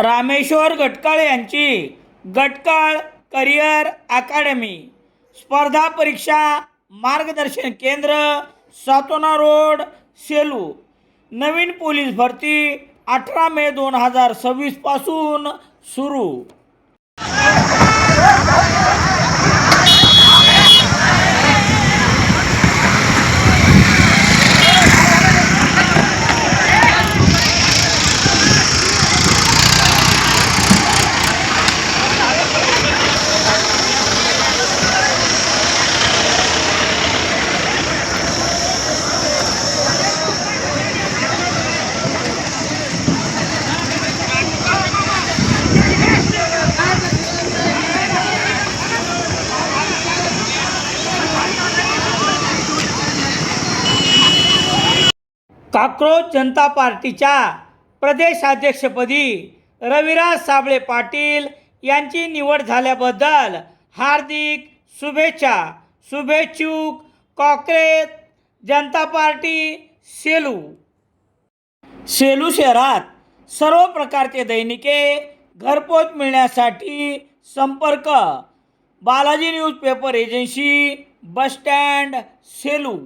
रामेश्वर गटकाळ यांची गटकाळ करिअर अकादमी स्पर्धा परीक्षा मार्गदर्शन केंद्र, सातोना रोड, सेलू। नवीन पोलीस भरती 18 मे 2026 पासून सुरू। काक्रोश जनता पार्टीच्या प्रदेशाध्यक्षपदी रविराज साबळे पाटील यांची निवड झाल्याबद्दल हार्दिक शुभेच्छा। शुभेच्छुक काक्रोश जनता पार्टी सेलू। सेलू शहरात सर्व प्रकारचे दैनिके घरपोच मिळण्यासाठी संपर्क Balaji news paper agency, bus stand, Selu.